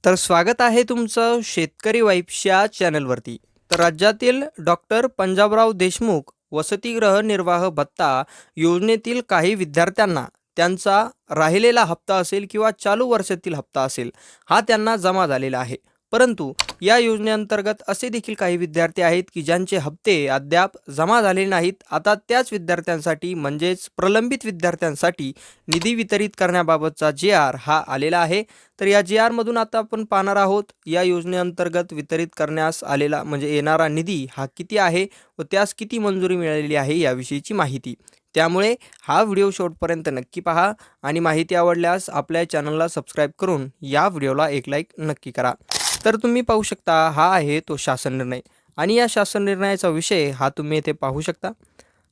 तर स्वागत आहे तुमचं शेतकरी वाईब्सच्या चॅनलवरती. तर राज्यातील डॉक्टर पंजाबराव देशमुख वसतिगृह निर्वाह भत्ता योजनेतील काही विद्यार्थ्यांना त्यांचा राहिलेला हप्ता असेल किंवा चालू वर्षातील हप्ता असेल, हा त्यांना जमा झालेला आहे. परंतु या योजनेअंतर्गत असे देखील काही विद्यार्थी आहेत की ज्यांचे हप्ते अद्याप जमा झालेले नाहीत. आता त्याच विद्यार्थ्यांसाठी म्हणजेच प्रलंबित विद्यार्थ्यांसाठी निधी वितरित करण्याबाबतचा जे-आर हा आलेला आहे. तर या जी-आरमधून आता आपण पाहणार आहोत या योजनेअंतर्गत वितरित करण्यास आलेला म्हणजे येणारा निधी हा किती आहे व त्यास किती मंजुरी मिळालेली आहे याविषयीची माहिती. त्यामुळे हा व्हिडिओ शेवटपर्यंत नक्की पहा आणि माहिती आवडल्यास आपल्या चॅनलला सबस्क्राईब करून या व्हिडिओला एक लाईक नक्की करा. तर तुम्ही पाहू शकता हा आहे तो शासन निर्णय आणि या शासन निर्णयाचा विषय हा तुम्ही येथे पाहू शकता.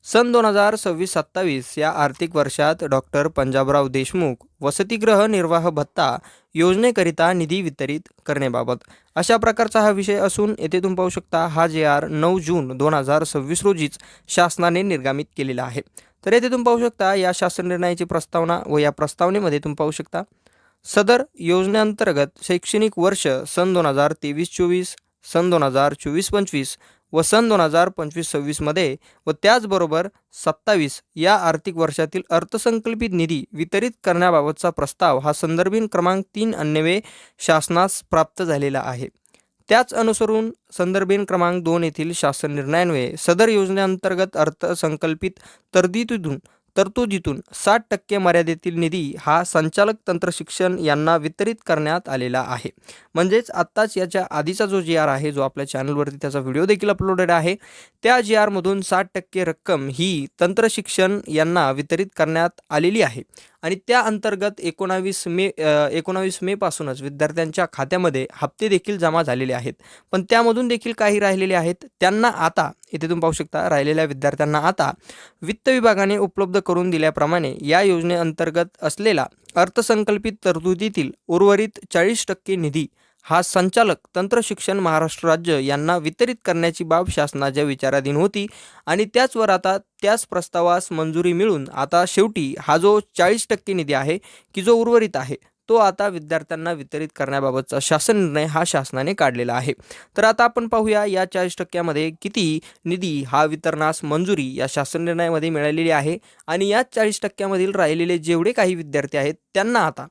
सन 2026-27 या आर्थिक वर्षात डॉक्टर पंजाबराव देशमुख वसतिगृह निर्वाह भत्ता योजनेकरिता निधी वितरित करण्याबाबत अशा प्रकारचा हा विषय असून येथे तुम्ही पाहू शकता हा जे-आर 9 जून 2026 रोजीच शासनाने निर्गमित केलेला आहे. तर येथे तुम्ही पाहू शकता या शासन निर्णयाची प्रस्तावना व या प्रस्तावनेमध्ये तुम्ही पाहू शकता सदर योजनेअंतर्गत शैक्षणिक वर्ष सन 2023-24, सन 2024-25 व सन 2025-26 मध्ये व त्याचबरोबर 27 या आर्थिक वर्षातील अर्थसंकल्पित निधी वितरित करण्याबाबतचा प्रस्ताव हा संदर्भीन क्रमांक 3 अन्वये शासनास प्राप्त झालेला आहे. त्याच अनुसरून संदर्भीन क्रमांक 2 येथील शासन निर्णयान्वये सदर योजनेअंतर्गत अर्थसंकल्पित तरतुदीतून 60% मर्यादेतील निधी हा संचालक तंत्रशिक्षण यांना वितरित करण्यात आलेला आहे. म्हणजेच आत्ताच याच्या आधीचा जो जी-आर आहे जो आपल्या चॅनलवरती त्याचा व्हिडिओ देखील अपलोडेड आहे, त्या जी-आरमधून 60% रक्कम ही तंत्रशिक्षण यांना वितरित करण्यात आलेली आहे आणि त्या अंतर्गत 19 मे पासूनच विद्यार्थ्यांच्या खात्यामध्ये हप्ते देखील जमा झालेले आहेत. पण त्यामधून देखील काही राहिलेले आहेत. त्यांना आता इथे तुम्ही पाहू शकता राहिलेल्या विद्यार्थ्यांना आता वित्त विभागाने उपलब्ध करून दिल्याप्रमाणे या योजनेअंतर्गत असलेला अर्थसंकल्पित तरतुदीतील उर्वरित 40% निधी हा संचालक तंत्रशिक्षण महाराष्ट्र राज्य यांना वितरित करण्याची बाब शासनाच्या विचाराधीन होती आणि त्याचवर आता त्याच प्रस्तावास मंजुरी मिळून आता शेवटी हा जो 40% निधी आहे की जो उर्वरित आहे तो आता विद्यार्थ्यांना वितरित करण्याबाबतचा शासन निर्णय हा शासनाने काढलेला आहे. तर आता आपण पाहूया या 40%मध्ये किती निधी हा वितरणास मंजुरी या शासन निर्णयामध्ये मिळालेली आहे आणि या 40%मधील राहिलेले जेवढे काही विद्यार्थी आहेत त्यांना आता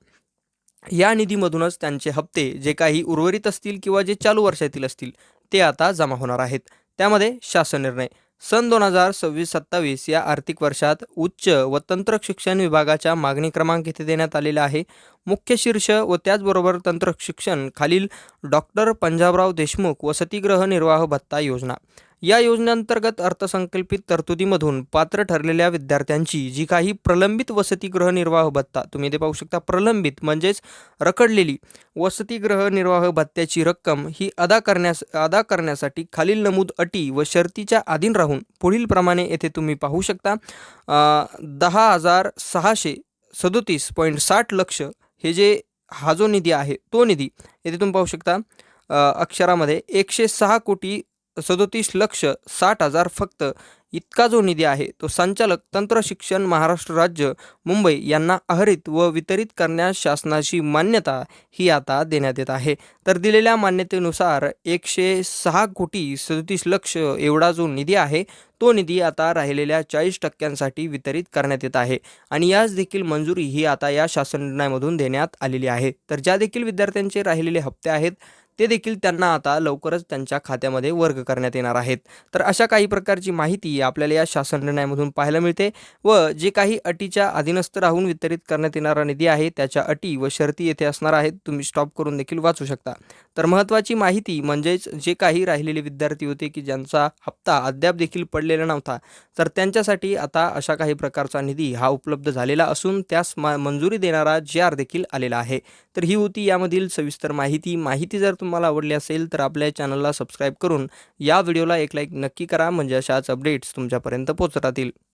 या निधीमधूनच त्यांचे हप्ते जे काही उर्वरित असतील किंवा जे चालू वर्षातील असतील ते आता जमा होणार आहेत. त्यामध्ये शासन निर्णय सन 2026-27 या आर्थिक वर्षात उच्च व तंत्र शिक्षण विभागाच्या मागणी क्रमांक येथे देण्यात आलेला आहे. मुख्य शीर्ष व त्याचबरोबर तंत्र शिक्षण खालील डॉक्टर पंजाबराव देशमुख वसतिगृह निर्वाह भत्ता योजना या योजनेअंतर्गत अर्थसंकल्पित तरतुदीमधून पात्र ठरलेल्या विद्यार्थ्यांची जी काही प्रलंबित वसतिगृह निर्वाह भत्ता तुम्ही इथे पाहू शकता प्रलंबित म्हणजेच रखडलेली वसतिगृह निर्वाह भत्त्याची रक्कम ही अदा करण्यासाठी खालील नमूद अटी व शर्तीच्या अधीन राहून पुढील प्रमाणे येथे तुम्ही पाहू शकता 10,637.60 लक्ष हे जे हा जो निधी आहे तो निधी येथे तुम्ही पाहू शकता अक्षरामध्ये 106,37,60,000 फक्त इतका जो निधी आहे तो संचालक तंत्रशिक्षण महाराष्ट्र राज्य मुंबई यांना आहरित व वितरित करण्यास शासनाची मान्यता ही आता देण्यात येत आहे. तर दिलेल्या मान्यतेनुसार 106,37,60,00,000 एवढा जो निधी आहे तो निधी आता राहिलेल्या 40%साठी वितरित करण्यात येत आहे आणि यास देखील मंजुरी ही आता या शासन निर्णयामधून देण्यात आलेली आहे. तर ज्या देखील विद्यार्थ्यांचे राहिलेले हप्ते आहेत ते देखील त्यांना आता लवकरच त्यांच्या खात्यामध्ये वर्ग करण्यात येणार आहेत. तर अशा काही प्रकारची माहिती आपल्याला या शासन निर्णयामधून पाहायला मिळते व जे काही अटीच्या अधीनस्थ राहून वितरित करण्यात येणारा निधी आहे त्याच्या अटी व शर्ती येथे असणार आहेत. तुम्ही स्टॉप करून देखील वाचू शकता. तर महत्त्वाची माहिती म्हणजेच जे काही राहिलेले विद्यार्थी होते की ज्यांचा हप्ता अद्याप देखील पडलेला नव्हता तर त्यांच्यासाठी आता अशा काही प्रकारचा निधी हा उपलब्ध झालेला असून त्यास मंजुरी देणारा जी-आर देखील आलेला आहे. तर ही होती यामधील सविस्तर माहिती जर तुम्हाला आवडली असेल तर आपल्या चॅनलला सबस्क्राईब करून या व्हिडिओला एक लाईक नक्की करा म्हणजे अशाच अपडेट्स तुमच्यापर्यंत पोहोचत राहतील.